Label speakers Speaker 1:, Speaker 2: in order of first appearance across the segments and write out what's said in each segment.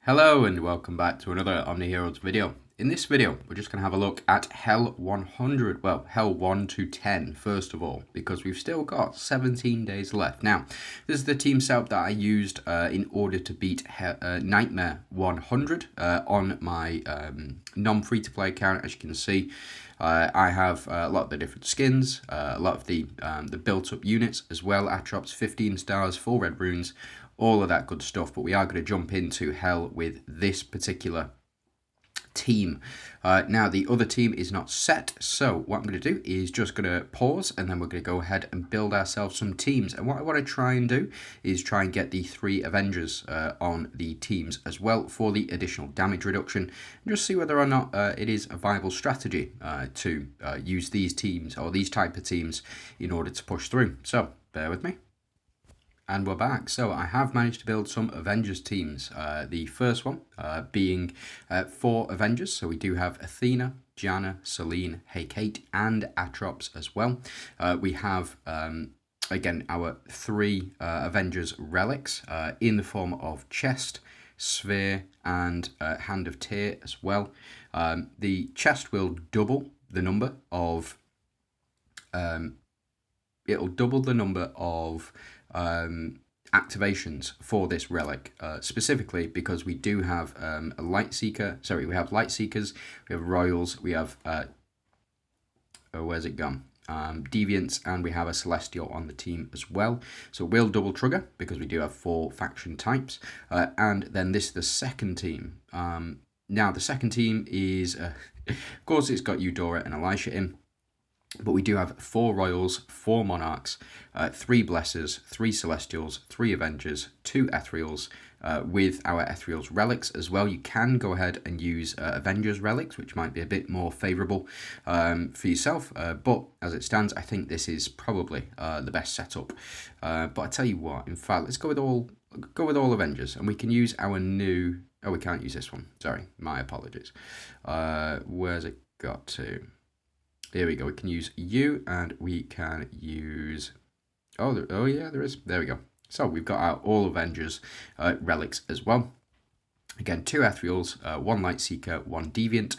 Speaker 1: Hello and welcome back to another OMNIHEROES video. In this video, we're just going to have a look at Hell 100, well, Hell 1 to 10 first of all, because we've still got 17 days left. Now, this is the team setup that I used in order to beat Nightmare 100 on my non-free-to-play account. As you can see, I have a lot of the different skins, a lot of the built-up units as well, Atrops, 15 stars, 4 red runes, all of that good stuff. But we are going to jump into Hell with this particular team. Now the other team is not set, so what I'm going to do is just going to pause and then we're going to go ahead and build ourselves some teams. And what I want to try and do is try and get the 3 Avengers on the teams as well for the additional damage reduction, and just see whether or not it is a viable strategy to use these teams or these type of teams in order to push through. So bear with me. And we're back. So I have managed to build some Avengers teams. The first one being 4 Avengers. So we do have Athena, Janna, Selene, Hecate, and Atrops as well. We have, again, our 3 Avengers relics in the form of Chest, Sphere, and Hand of Tyr as well. The chest will double the number of... it'll double the number of activations for this relic, specifically because we do have a light seeker. Sorry, we have light seekers, we have royals, we have where's it gone? Deviants, and we have a celestial on the team as well. So we'll double trigger because we do have 4 faction types, and then this is the second team. Now the second team is of course it's got Eudora and Elisha in. But we do have 4 Royals, 4 Monarchs, 3 Blessers, 3 Celestials, 3 Avengers, 2 Ethereals, with our Ethereals relics as well. You can go ahead and use Avengers relics, which might be a bit more favourable for yourself. But as it stands, I think this is probably the best setup. But I tell you what, in fact, let's go with all Avengers, and we can use our new... Oh, we can't use this one. Sorry, my apologies. Where's it got to? There we go. We can use you, and we can use... Oh yeah, there is. There we go. So we've got our all Avengers relics as well. Again, 2 Ethereals, 1 Light Seeker, 1 Deviant.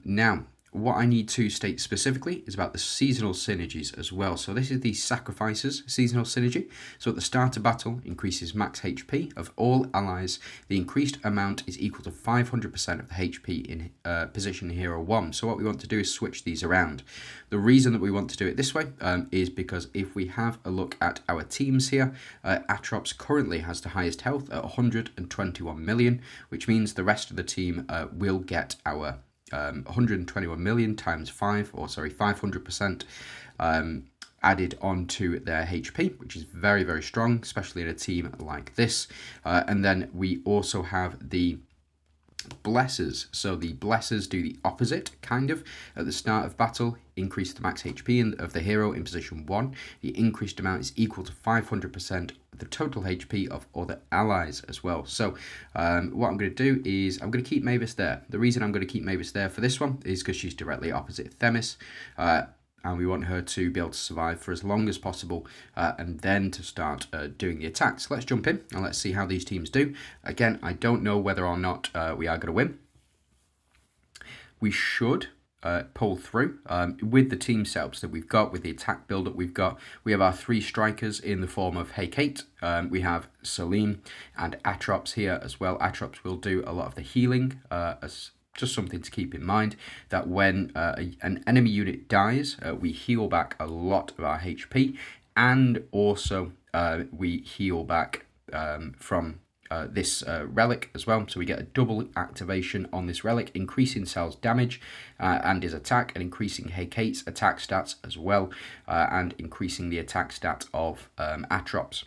Speaker 1: Now, what I need to state specifically is about the seasonal synergies as well. So this is the Sacrifices seasonal synergy. So at the start of battle, increases max HP of all allies. The increased amount is equal to 500% of the HP in position hero 1. So what we want to do is switch these around. The reason that we want to do it this way is because if we have a look at our teams here, Atrops currently has the highest health at 121 million, which means the rest of the team will get our 121 million times 500% added onto their HP, which is very, very strong, especially in a team like this. And then we also have the Blessers. So the Blessers do the opposite, kind of. At the start of battle, increase the max HP of the hero in position 1. The increased amount is equal to 500% of the total HP of other allies as well. So what I'm going to do is I'm going to keep Mavis there. The reason I'm going to keep Mavis there for this one is because she's directly opposite Themis. And we want her to be able to survive for as long as possible and then to start doing the attacks. So let's jump in and let's see how these teams do. Again, I don't know whether or not we are going to win. We should pull through with the team setups that we've got, with the attack build that we've got. We have our 3 strikers in the form of Hecate. We have Selene and Atrops here as well. Atrops will do a lot of the healing as just something to keep in mind, that when an enemy unit dies, we heal back a lot of our HP, and also we heal back from this relic as well. So we get a double activation on this relic, increasing Sal's damage and his attack, and increasing Hecate's attack stats as well, and increasing the attack stat of Atrops.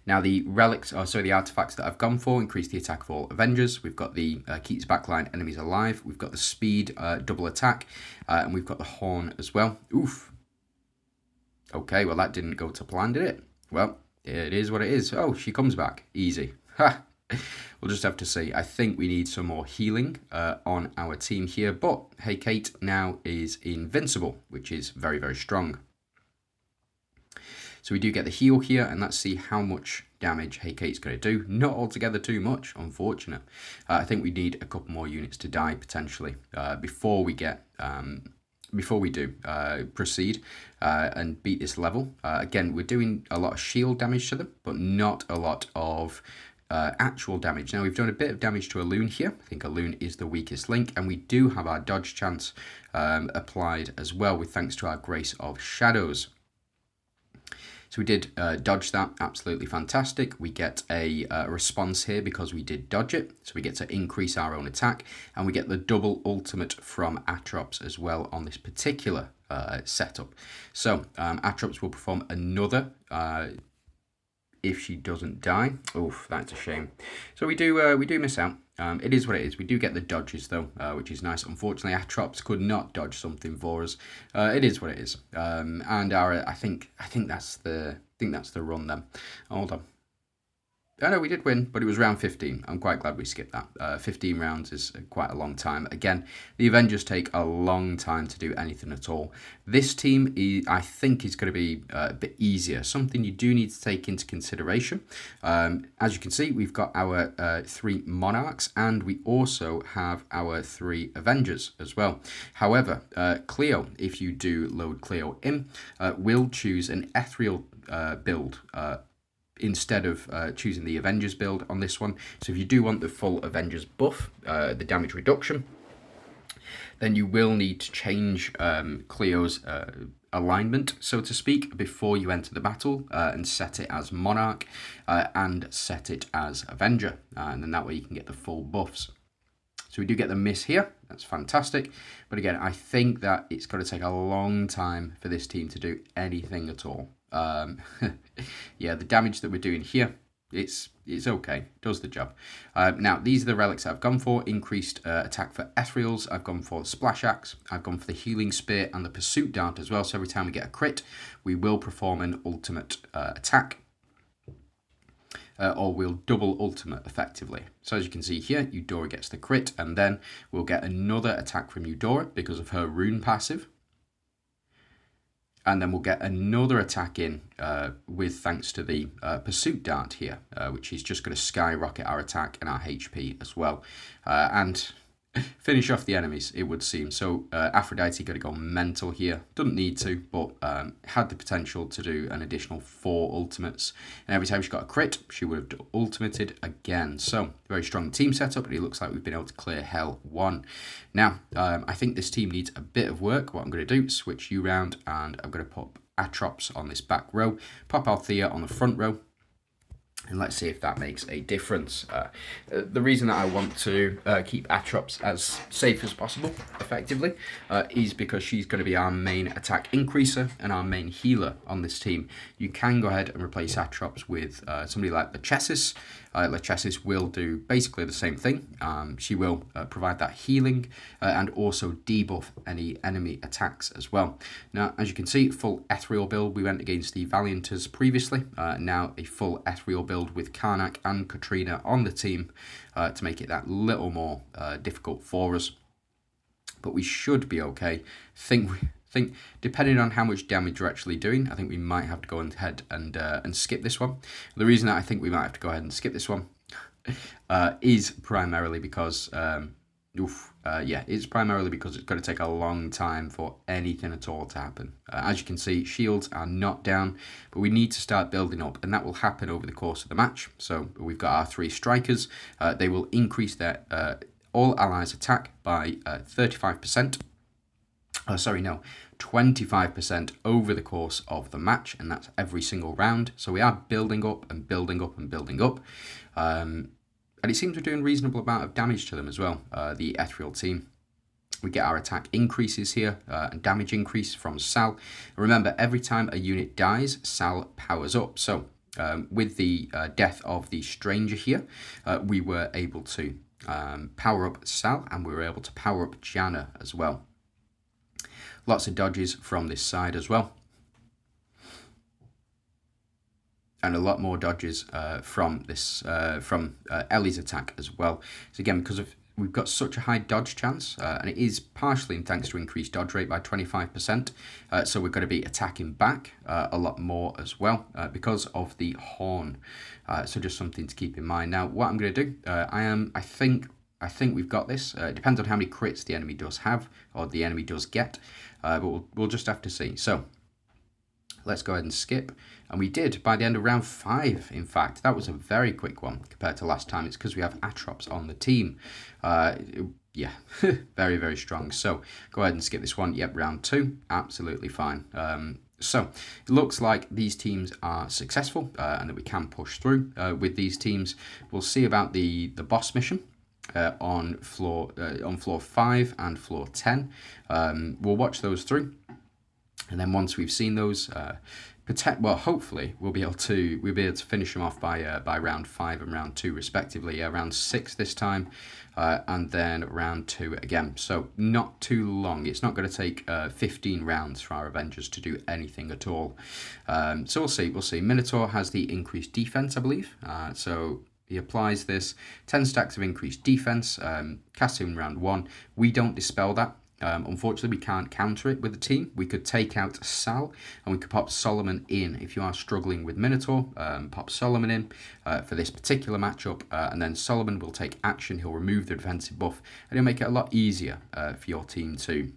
Speaker 1: Now the relics, the artifacts that I've gone for, increase the attack of all Avengers. We've got the keeps backline enemies alive. We've got the speed double attack, and we've got the horn as well. Oof. Okay, well that didn't go to plan, did it? Well, it is what it is. Oh, she comes back. Easy. Ha! We'll just have to see. I think we need some more healing on our team here, but Hecate now is invincible, which is very, very strong. So we do get the heal here, and let's see how much damage HK's going to do. Not altogether too much, unfortunate. I think we need a couple more units to die potentially before we get before we do proceed and beat this level. Again, we're doing a lot of shield damage to them, but not a lot of actual damage. Now, we've done a bit of damage to a loon here. I think a loon is the weakest link, and we do have our dodge chance applied as well, with thanks to our Grace of Shadows. So we did dodge that, absolutely fantastic. We get a response here because we did dodge it. So we get to increase our own attack, and we get the double ultimate from Atrops as well on this particular setup. So Atrops will perform another if she doesn't die. Oof, that's a shame. So we do miss out. It is what it is. We do get the dodges though, which is nice. Unfortunately, Atrops could not dodge something for us. It is what it is. And our I think that's the run then. Hold on. I know we did win, but it was round 15. I'm quite glad we skipped that. 15 rounds is quite a long time. Again, the Avengers take a long time to do anything at all. This team, I think, is going to be a bit easier. Something you do need to take into consideration. As you can see, we've got our 3 Monarchs, and we also have our 3 Avengers as well. However, Cleo, if you do load Cleo in, will choose an ethereal build instead of choosing the Avengers build on this one. So if you do want the full Avengers buff, the damage reduction, then you will need to change Cleo's alignment, so to speak, before you enter the battle and set it as Monarch and set it as Avenger. And then that way you can get the full buffs. So we do get the miss here. That's fantastic. But again, I think that it's going to take a long time for this team to do anything at all. Yeah, the damage that we're doing here, it's okay, does the job. Now, these are the relics I've gone for. Increased attack for Ethereals. I've gone for the Splash Axe. I've gone for the Healing Spear and the Pursuit Dart as well. So every time we get a crit, we will perform an ultimate attack. Or we'll double ultimate effectively. So as you can see here, Eudora gets the crit, and then we'll get another attack from Eudora because of her rune passive. And then we'll get another attack in with thanks to the Pursuit Dart here, which is just going to skyrocket our attack and our HP as well. And finish off the enemies, it would seem. So Aphrodite going to go mental here. Doesn't need to, but had the potential to do an additional 4 ultimates. And every time she got a crit, she would have ultimated again. So very strong team setup, but it looks like we've been able to clear Hell 1. Now, I think this team needs a bit of work. What I'm going to do, switch you round, and I'm going to put Atrops on this back row, pop Althea on the front row, and let's see if that makes a difference. The reason that I want to keep Atrops as safe as possible, effectively, is because she's going to be our main attack increaser and our main healer on this team. You can go ahead and replace Atrops with somebody like Lachesis. Lachesis will do basically the same thing. She will provide that healing and also debuff any enemy attacks as well. Now, as you can see, full ethereal build. We went against the Valianters previously. Now a full ethereal build with Karnak and Katrina on the team to make it that little more difficult for us. But we should be okay. Think depending on how much damage we're actually doing, I think we might have to go ahead and skip this one. The reason that I think we might have to go ahead and skip this one is primarily because it's primarily because it's going to take a long time for anything at all to happen. As you can see, shields are not down, but we need to start building up, and that will happen over the course of the match. So we've got our 3 strikers. They will increase their all allies attack by 35%. 25% over the course of the match, and that's every single round. So we are building up and building up and building up. And it seems we're doing a reasonable amount of damage to them as well, the ethereal team. We get our attack increases here and damage increase from Sal. Remember, every time a unit dies, Sal powers up. So with the death of the stranger here, we were able to power up Sal, and we were able to power up Janna as well. Lots of dodges from this side as well. And a lot more dodges from this Ellie's attack as well. So again, because of we've got such a high dodge chance, and it is partially thanks to increased dodge rate by 25%. So we're going to be attacking back a lot more as well because of the horn. So just something to keep in mind. Now, what I'm going to do, I think we've got this. It depends on how many crits the enemy does have or the enemy does get, but we'll just have to see. So let's go ahead and skip. And we did by the end of round 5, in fact. That was a very quick one compared to last time. It's because we have Atrops on the team. Yeah, very, very strong. So go ahead and skip this one. Yep, round 2, absolutely fine. So it looks like these teams are successful and that we can push through with these teams. We'll see about the boss mission. On floor 5 and floor 10. We'll watch those through. And then once we've seen those, hopefully we'll be able to finish them off by round 5 and round 2 respectively. Round 6 this time, and then round 2 again. So not too long. It's not going to take 15 rounds for our Avengers to do anything at all. So we'll see. We'll see. Minotaur has the increased defense, I believe. So he applies this 10 stacks of increased defense. Cast him in round 1. We don't dispel that. Unfortunately, we can't counter it with the team. We could take out Sal and we could pop Solomon in. If you are struggling with Minotaur, pop Solomon in for this particular matchup, and then Solomon will take action. He'll remove the defensive buff and he'll make it a lot easier for your team to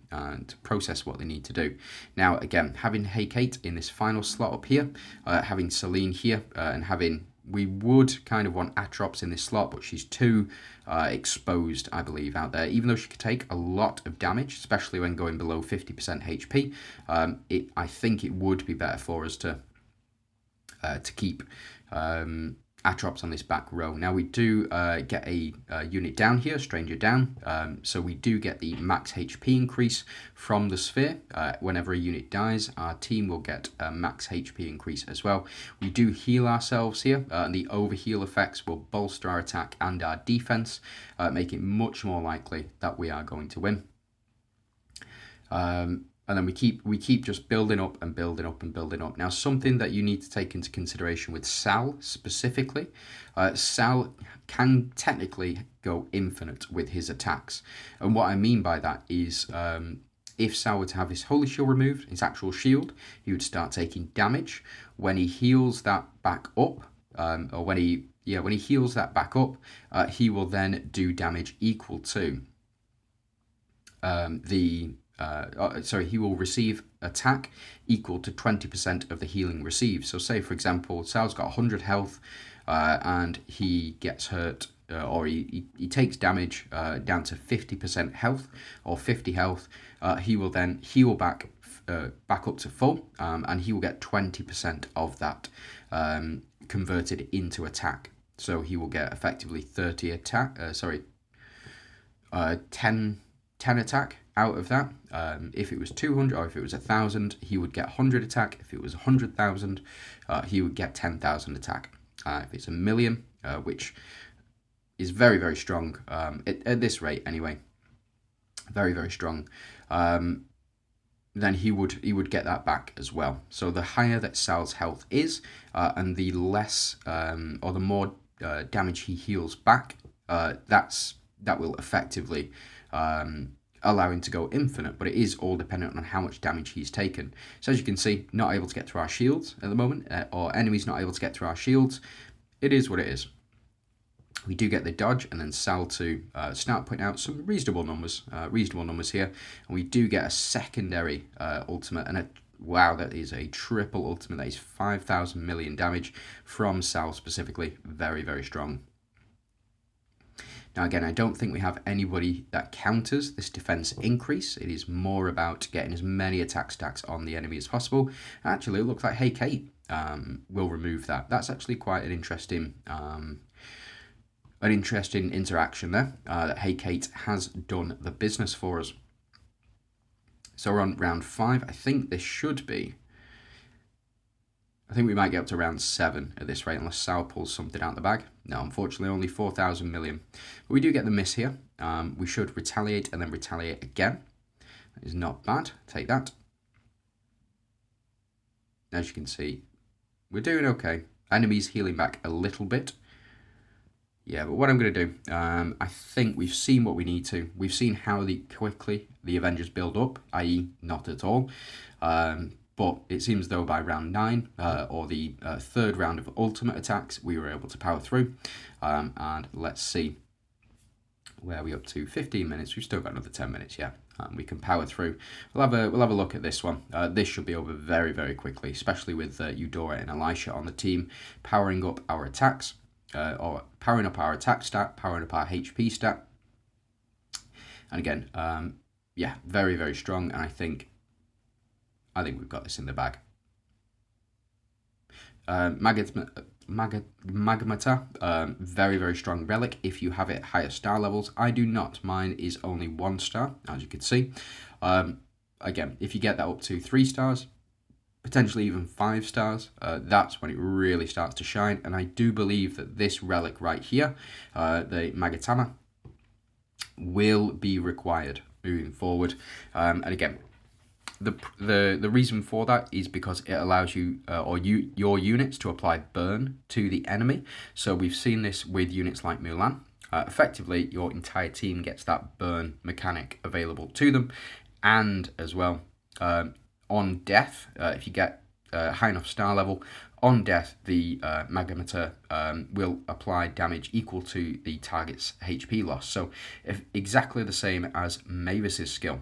Speaker 1: process what they need to do. Now, again, having Hey-Kate in this final slot up here, having Celine here, and having... We would kind of want Atrops in this slot, but she's too exposed, I believe, out there. Even though she could take a lot of damage, especially when going below 50% HP, I think it would be better for us to keep Atrops on this back row. Now we do get a unit down here, Stranger down, so we do get the max HP increase from the sphere. Whenever a unit dies, our team will get a max HP increase as well. We do heal ourselves here, and the overheal effects will bolster our attack and our defense, make it much more likely that we are going to win. And then we keep just building up and building up and building up. Now, something that you need to take into consideration with Sal specifically, Sal can technically go infinite with his attacks. And what I mean by that is if Sal were to have his holy shield removed, his actual shield, he would start taking damage. When he heals that back up, or when he heals that back up, he will then do damage equal to he will receive attack equal to 20% of the healing received. So say, for example, Sal's got 100 health and he gets hurt or he takes damage down to 50% health or 50 health. He will then heal back up to full and he will get 20% of that converted into attack. So he will get effectively 30 attack, 10 attack out of that. If it was 200 or if it was 1,000, he would get 100 attack. If it was 100,000, he would get 10,000 attack. If it's 1,000,000, which is very, very strong at this rate anyway, very, very strong, then he would get that back as well. So the higher that Sal's health is, and the less or the more damage he heals back, that will effectively allow him to go infinite, but it is all dependent on how much damage he's taken. So as you can see, not able to get through our shields at the moment, or enemies not able to get through our shields. It is what it is. We do get the dodge, and then Sal to start putting out some reasonable numbers here, and we do get a secondary ultimate, and wow, that is a triple ultimate. That is 5,000 million damage from Sal specifically. Very, very strong. Now again, I don't think we have anybody that counters this defense increase. It is more about getting as many attack stacks on the enemy as possible. Actually, it looks like Hey-Kate will remove that. That's actually quite an interesting interaction there, that Hey-Kate has done the business for us. So we're on round 5. I think this should be... I think we might get up to round 7 at this rate, unless Sal pulls something out the bag. No, unfortunately, only 4,000 million. But we do get the miss here. We should retaliate and then retaliate again. That is not bad. Take that. As you can see, we're doing okay. Enemies healing back a little bit. Yeah, but what I'm going to do, I think we've seen what we need to. We've seen how quickly the Avengers build up, i.e. not at all. But it seems though by round 9, or the third round of ultimate attacks, we were able to power through. And let's see where we're up to. 15 minutes. We've still got another 10 minutes, yeah. We can power through. We'll have a look at this one. This should be over very, very quickly, especially with Eudora and Elisha on the team, powering up our attacks. Or powering up our attack stat, powering up our HP stat. And again, yeah, very, very strong. And I think we've got this in the bag. Magmata, very, very strong relic if you have it higher star levels. I do not. Mine is only 1 star, as you can see. Again, if you get that up to 3 stars, potentially even 5 stars, that's when it really starts to shine. And I do believe that this relic right here, the Magatama, will be required moving forward. And again, the reason for that is because it allows you your units to apply burn to the enemy. So we've seen this with units like Mulan. Effectively, your entire team gets that burn mechanic available to them, and as well, on death, if you get high enough star level, on death, the Magmata will apply damage equal to the target's HP loss. So exactly the same as Mavis's skill.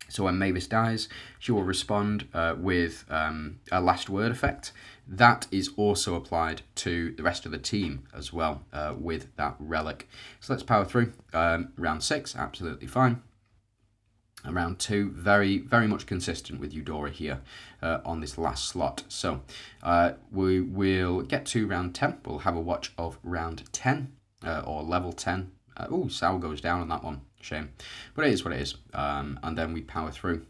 Speaker 1: So when Mavis dies, she will respond with a last word effect. That is also applied to the rest of the team as well with that relic. So let's power through. Round 6, absolutely fine. And round 2, very, very much consistent with Eudora here on this last slot. So we will get to round 10. We'll have a watch of round 10 or level 10. Oh, Sal goes down on that one. Shame. But it is what it is. And then we power through.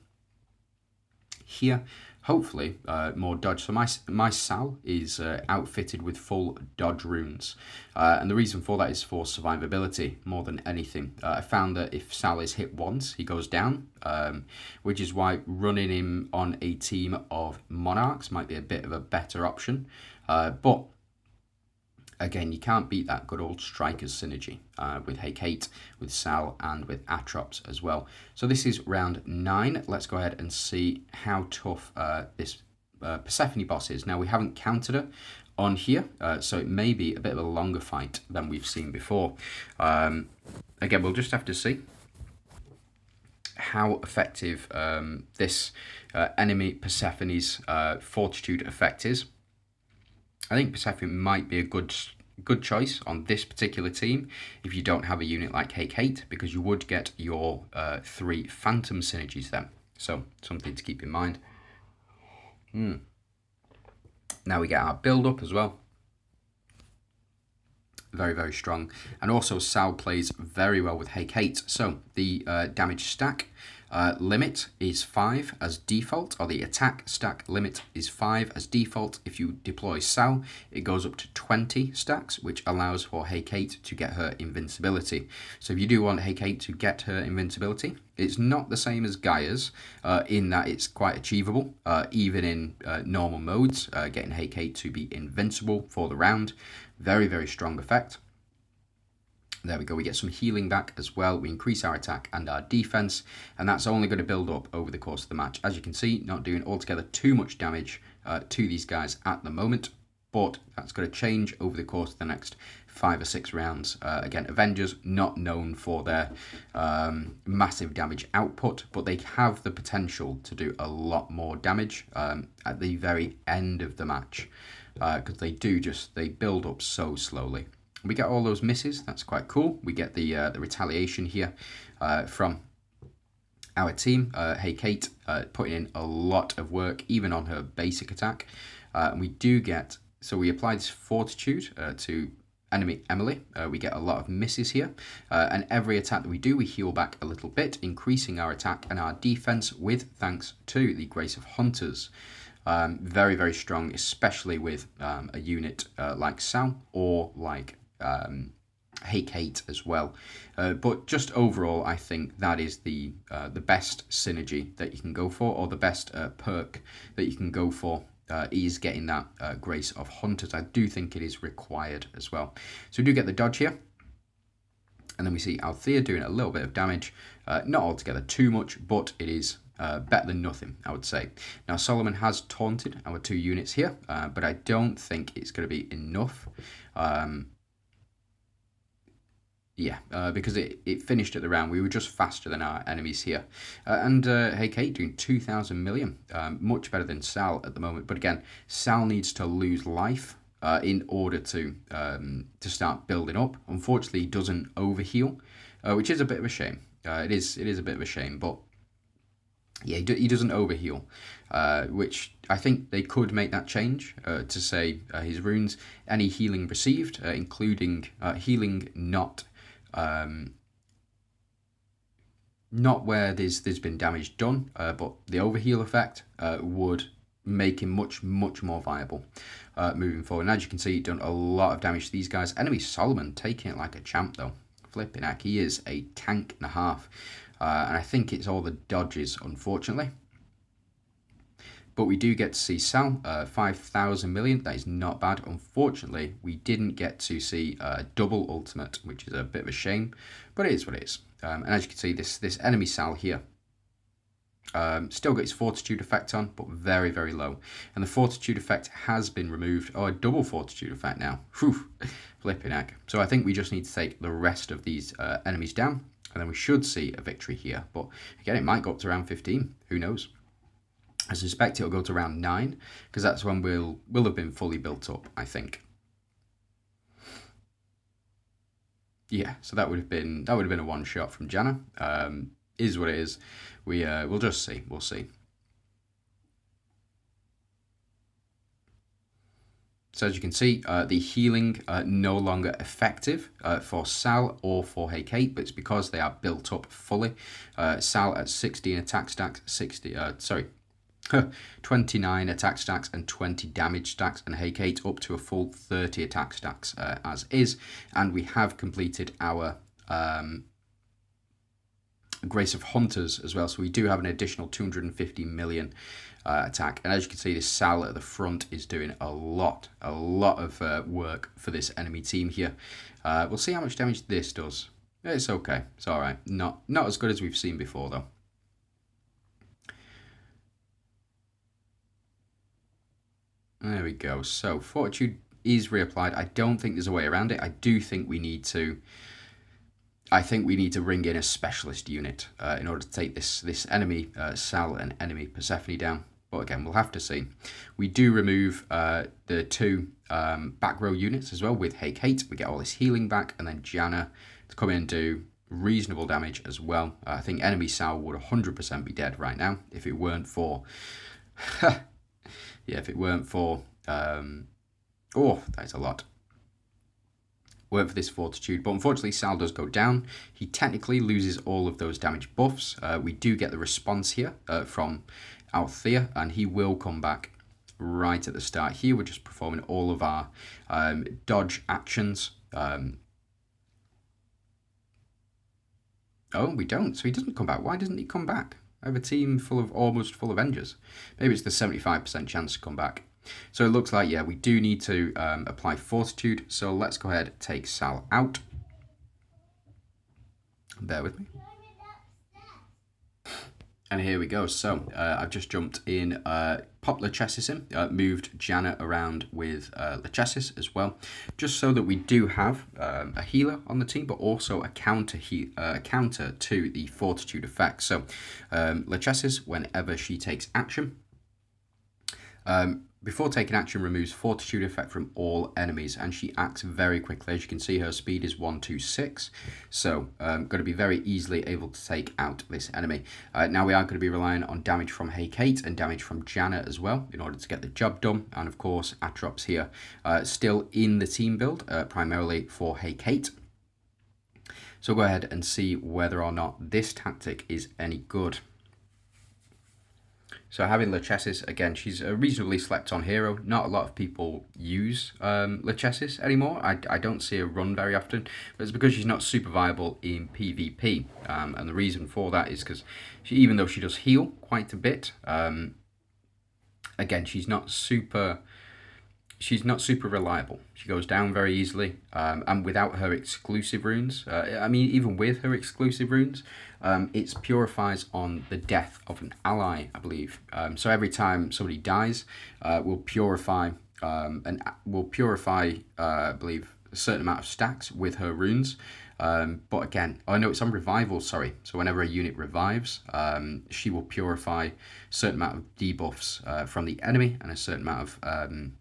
Speaker 1: Here, hopefully, more dodge. So my Sal is outfitted with full dodge runes. And the reason for that is for survivability more than anything. I found that if Sal is hit once, he goes down. Which is why running him on a team of Monarchs might be a bit of a better option. But again, you can't beat that good old Strikers synergy with Hecate, with Sal, and with Atrops as well. So this is round 9. Let's go ahead and see how tough this Persephone boss is. Now, we haven't countered her on here, so it may be a bit of a longer fight than we've seen before. Again, we'll just have to see how effective this enemy Persephone's fortitude effect is. I think Persephone might be a good choice on this particular team if you don't have a unit like Hecate, because you would get your 3 Phantom synergies then. So something to keep in mind. Now we get our build up as well. Very, very strong. And also Sal plays very well with Hecate. So the damage stack limit is 5 as default, or the attack stack limit is 5 as default. If you deploy Sal, it goes up to 20 stacks, which allows for Hecate to get her invincibility. So if you do want Hecate to get her invincibility, it's not the same as Gaia's in that it's quite achievable, even in normal modes, getting Hecate to be invincible for the round. Very, very strong effect. There we go, we get some healing back as well. We increase our attack and our defense, and that's only going to build up over the course of the match. As you can see, not doing altogether too much damage to these guys at the moment, but that's going to change over the course of the next 5 or 6 rounds. Again, Avengers, not known for their massive damage output, but they have the potential to do a lot more damage at the very end of the match, because they build up so slowly. We get all those misses. That's quite cool. We get the retaliation here from our team. Hecate putting in a lot of work, even on her basic attack. And we do get, so we apply this fortitude to enemy Emily. We get a lot of misses here. And every attack that we do, we heal back a little bit, increasing our attack and our defense with thanks to the Grace of Hunters. Very, very strong, especially with a unit like Sal or like Hecate as well. But just overall, I think that is the best synergy that you can go for, or the best perk that you can go for is getting that Grace of Hunters. I do think it is required as well. So we do get the dodge here. And then we see Althea doing a little bit of damage. Not altogether too much, but it is better than nothing, I would say. Now, Solomon has taunted our 2 units here, but I don't think it's going to be enough. Because it finished at the round. We were just faster than our enemies here. And Hey Kate doing 2,000 million. Much better than Sal at the moment. But again, Sal needs to lose life in order to start building up. Unfortunately, he doesn't overheal, which is a bit of a shame. It is a bit of a shame, but yeah, he doesn't overheal, which I think they could make that change to say his runes, any healing received, including healing not where there's been damage done, but the overheal effect would make him much more viable moving forward. And as you can see, done a lot of damage to these guys. Enemy Solomon taking it like a champ though. Flipping heck, he is a tank and a half. And I think it's all the dodges, unfortunately. But we do get to see Sal, 5,000 million. That is not bad. Unfortunately, we didn't get to see a double ultimate, which is a bit of a shame. But it is what it is. And as you can see, this enemy Sal here still got his Fortitude effect on, but very, very low. And the Fortitude effect has been removed. Oh, a double Fortitude effect now. Whew, flipping heck. So I think we just need to take the rest of these enemies down, and then we should see a victory here. But again, it might go up to round 15. Who knows? I suspect it'll go to round 9, because that's when we'll have been fully built up, I think. Yeah, so that would have been a one shot from Janna. Is what it is. We'll just see. We'll see. So as you can see, the healing no longer effective for Sal or for Hey Kate, but it's because they are built up fully. Sal at 16 attack stacks, 29 attack stacks and 20 damage stacks, and Hey Kate up to a full 30 attack stacks as is. And we have completed our Grace of Hunters as well, so we do have an additional 250 million attack. And as you can see, this Sal at the front is doing a lot of work for this enemy team here. We'll see how much damage this does. It's okay, it's all right. Not as good as we've seen before though. There we go. So Fortitude is reapplied. I don't think there's a way around it. I do think we need to. I think we need to bring in a specialist unit in order to take this enemy Sal and enemy Persephone down. But again, we'll have to see. We do remove the 2 back row units as well with Hey Kate. We get all this healing back, and then Janna to come in and do reasonable damage as well. I think enemy Sal would 100% be dead right now if it weren't for... yeah, if it weren't for... oh, that's a lot. Weren't for this Fortitude, but unfortunately Sal does go down. He technically loses all of those damage buffs. We do get the response here from Althea, and he will come back right at the start here. We're just performing all of our dodge actions. Oh, we don't. So he doesn't come back. Why doesn't he come back? I have a team almost full Avengers. Maybe it's the 75% chance to come back. So it looks like, yeah, we do need to apply Fortitude. So let's go ahead and take Sal out. Bear with me. And here we go. So I've just jumped in, popped Lachesis in, moved Janna around with Lachesis as well, just so that we do have a healer on the team, but also a counter to the Fortitude effect. So Lachesis, whenever she takes action, before taking action, removes Fortitude effect from all enemies, and she acts very quickly. As you can see, her speed is 126, so going to be very easily able to take out this enemy. Now we are going to be relying on damage from Hey Kate and damage from Janna as well in order to get the job done, and of course Atrox here still in the team build, primarily for Hey Kate. So go ahead and see whether or not this tactic is any good. So having Lachesis, again, she's a reasonably slept on hero. Not a lot of people use Lachesis anymore. I don't see her run very often, but it's because she's not super viable in PvP. And the reason for that is because even though she does heal quite a bit, Again, she's not super reliable. She goes down very easily, and without her exclusive runes, I mean, even with her exclusive runes, it purifies on the death of an ally, I believe. So every time somebody dies, we'll purify, I believe, a certain amount of stacks with her runes. But again, I know it's on revival, sorry. So whenever a unit revives, she will purify a certain amount of debuffs from the enemy and a certain amount of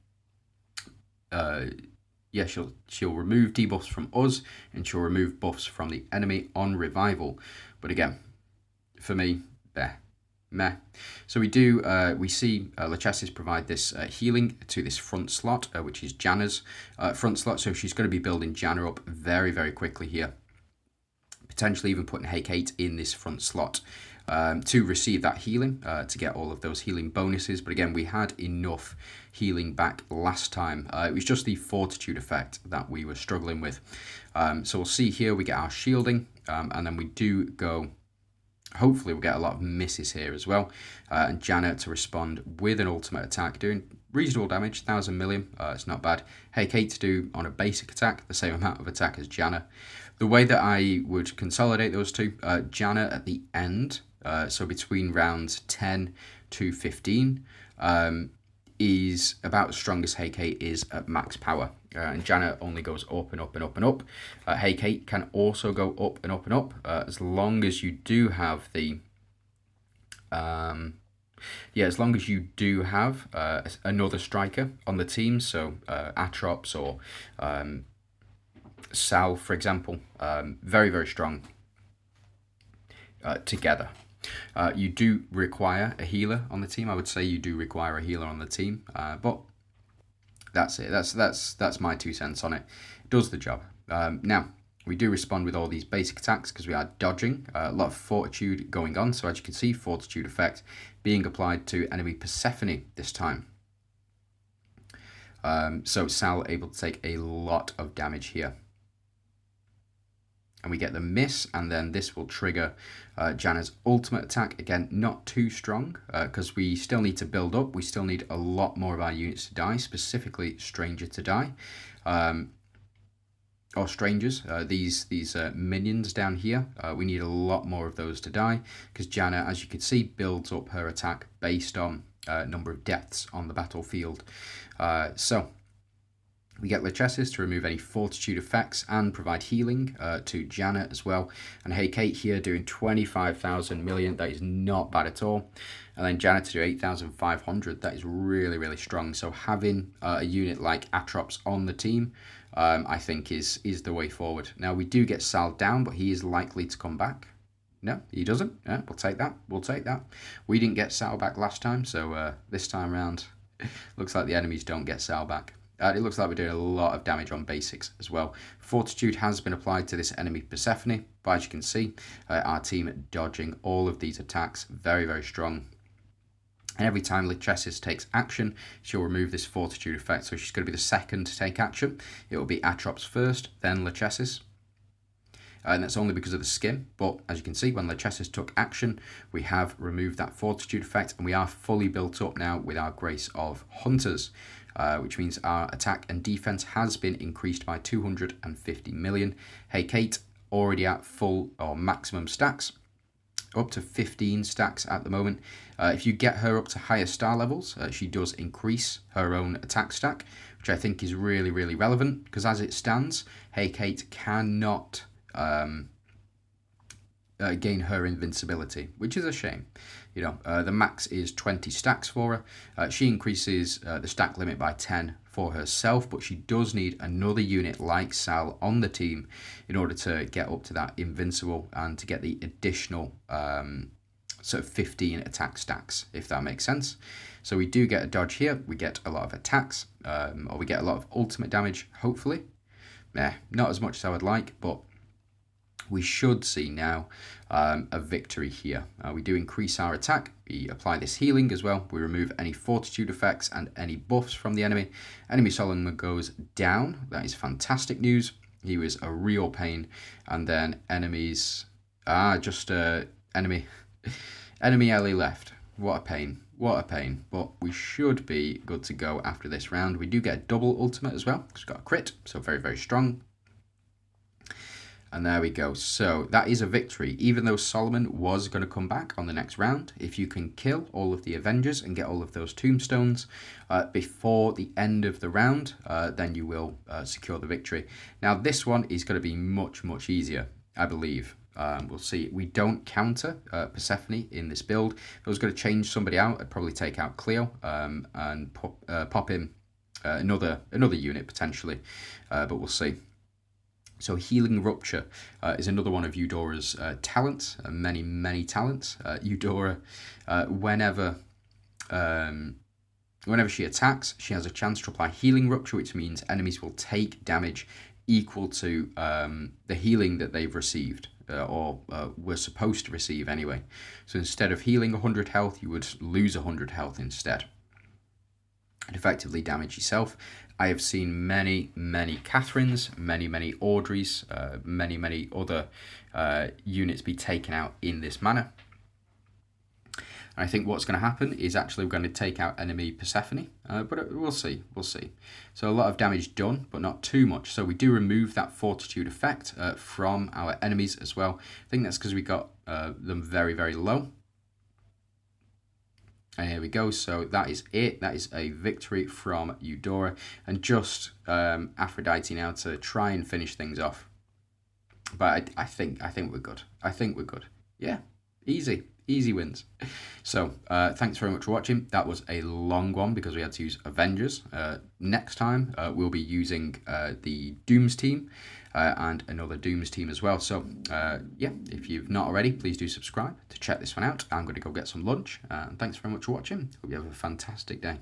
Speaker 1: yeah, she'll remove debuffs from us and she'll remove buffs from the enemy on revival. But again, for me, meh. So we see Lachesis provide this healing to this front slot, which is Janna's front slot. So she's going to be building Janna up very, very quickly here. Potentially even putting Hake in this front slot to receive that healing, to get all of those healing bonuses. But again, we had enough healing back last time. It was just the fortitude effect that we were struggling with. So we'll see here, we get our shielding, and then we do go, hopefully we'll get a lot of misses here as well. And Janna to respond with an ultimate attack, doing reasonable damage, 1,000 million, it's not bad. Hake to do on a basic attack, the same amount of attack as Janna. The way that I would consolidate those two, Janna at the end, so between rounds 10 to 15, is about as strong as Hake is at max power. And Janna only goes up and up and up and up. Hake can also go up and up and up, as long as you do have the... as long as you do have another striker on the team, so Atrops or Sal, for example, very, very strong together. You do require a healer on the team. I would say you do require a healer on the team, but that's it. That's my 2 cents on it. It does the job. Now, we do respond with all these basic attacks because we are dodging. A lot of fortitude going on. So as you can see, fortitude effect being applied to enemy Persephone this time. So Sal able to take a lot of damage here. And we get the miss, and then this will trigger Janna's ultimate attack. Again, not too strong, because we still need to build up. We still need a lot more of our units to die, specifically Stranger to die. Or Strangers, these minions down here. We need a lot more of those to die, because Janna, as you can see, builds up her attack based on number of deaths on the battlefield. So we get Lachesis to remove any fortitude effects and provide healing to Janna as well. And Hake here doing 25,000 million. That is not bad at all. And then Janna to do 8,500. That is really, really strong. So having a unit like Atrops on the team, I think is the way forward. Now, we do get Sal down, but he is likely to come back. No, he doesn't. Yeah, we'll take that. We'll take that. We didn't get Sal back last time, so this time around, looks like the enemies don't get Sal back. It looks like we're doing a lot of damage on basics as well. Fortitude has been applied to this enemy Persephone, but as you can see, our team dodging all of these attacks. Very, very strong. And every time Lachesis takes action, she'll remove this fortitude effect. So she's going to be the second to take action. It will be Atrops first, then Lachesis. And that's only because of the skin, but as you can see, when Lachesis took action, we have removed that fortitude effect, and we are fully built up now with our Grace of Hunters. Which means our attack and defense has been increased by 250 million. Hake already at full or maximum stacks, up to 15 stacks at the moment. If you get her up to higher star levels, she does increase her own attack stack, which I think is really, really relevant, because as it stands, Hake cannot gain her invincibility, which is a shame. You know, the max is 20 stacks for her. She increases the stack limit by 10 for herself, but she does need another unit like Sal on the team in order to get up to that invincible and to get the additional sort of 15 attack stacks, if that makes sense. So we do get a dodge here. We get a lot of attacks, or we get a lot of ultimate damage, hopefully. Not as much as I would like, but we should see now a victory here. We do increase our attack. We apply this healing as well. We remove any fortitude effects and any buffs from the enemy. Enemy Solomon goes down. That is fantastic news. He was a real pain. And then enemies... enemy Ellie left. What a pain. What a pain. But we should be good to go after this round. We do get a double ultimate as well, because we've got a crit, so very, very strong. And there we go. So that is a victory. Even though Solomon was going to come back on the next round, if you can kill all of the Avengers and get all of those tombstones before the end of the round, then you will secure the victory. Now this one is going to be much, much easier, I believe. We'll see. We don't counter Persephone in this build. If I was going to change somebody out, I'd probably take out Cleo and pop in another unit potentially, but we'll see. So Healing Rupture is another one of Eudora's talents, many, many talents. Eudora, whenever she attacks, she has a chance to apply Healing Rupture, which means enemies will take damage equal to the healing that they've received, or were supposed to receive anyway. So instead of healing 100 health, you would lose 100 health instead, and effectively damage yourself. I have seen many, many Catherines, many, many Audreys, many, many other units be taken out in this manner. And I think what's going to happen is actually we're going to take out enemy Persephone, but we'll see, So a lot of damage done, but not too much. So we do remove that Fortitude effect from our enemies as well. I think that's because we got them very, very low. And here we go. So that is it. That is a victory from Eudora. And just Aphrodite now to try and finish things off. But I think we're good. I think we're good. Yeah, easy wins. So thanks very much for watching. That was a long one because we had to use Avengers. Next time we'll be using the Dooms team and another Dooms team as well. So yeah, if you've not already, please do subscribe to check this one out. I'm going to go get some lunch. And thanks very much for watching. Hope you have a fantastic day.